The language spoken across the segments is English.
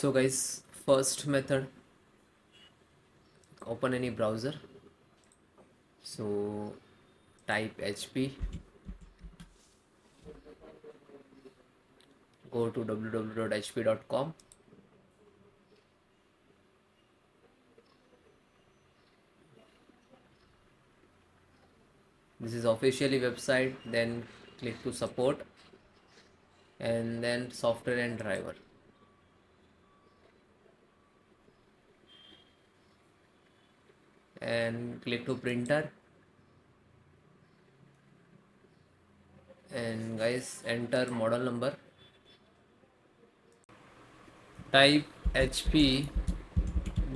So guys, first method, open any browser. So type HP, go to www.hp.com. This is officially website. Then click to support and then software and driver. And click to printer, and guys enter model number, type HP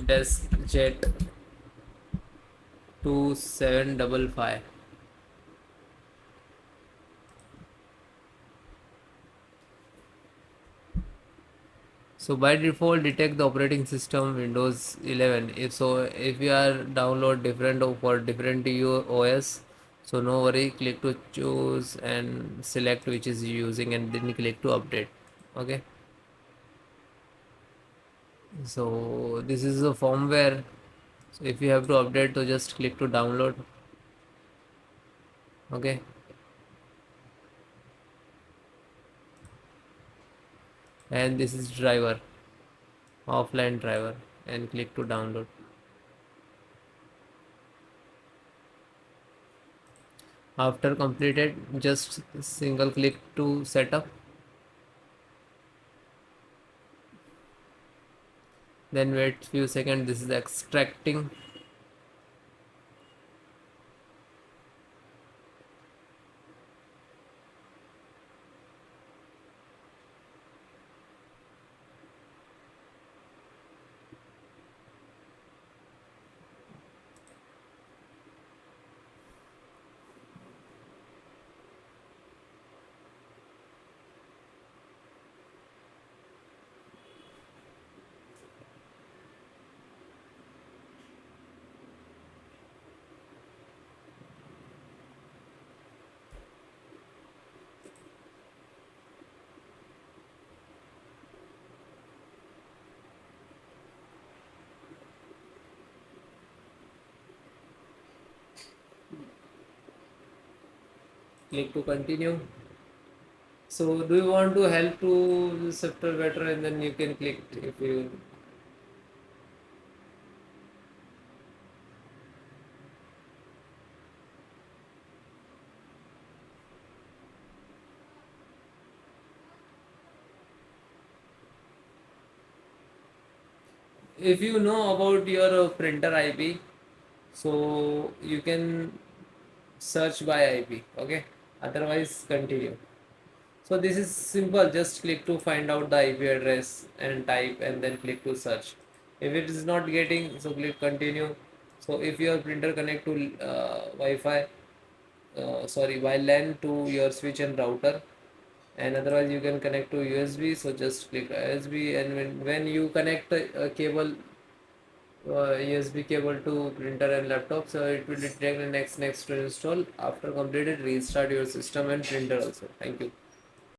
DeskJet 2755. So by default detect the operating system Windows 11. If you are download different for different OS, so no worry, click to choose and select which is you using and then click to update. Okay, so this is the firmware. So if you have to update, so just click to download. Okay, and this is driver, offline driver, and click to download. After completed, just single click to setup. Then wait few seconds, this is extracting. Click to continue. So do you want to help to the software better, and then you can click if you know about your printer IP, so you can search by IP. Okay, otherwise continue. So this is simple, just click to find out the IP address and type and then click to search. If it is not getting, so click continue. So if your printer connect to Wi-Fi, by LAN to your switch and router, and otherwise you can connect to USB, so just click USB, and when you connect a cable, USB cable to printer and laptop, so it will detect the next to install. After completed, restart your system and printer also. Thank you.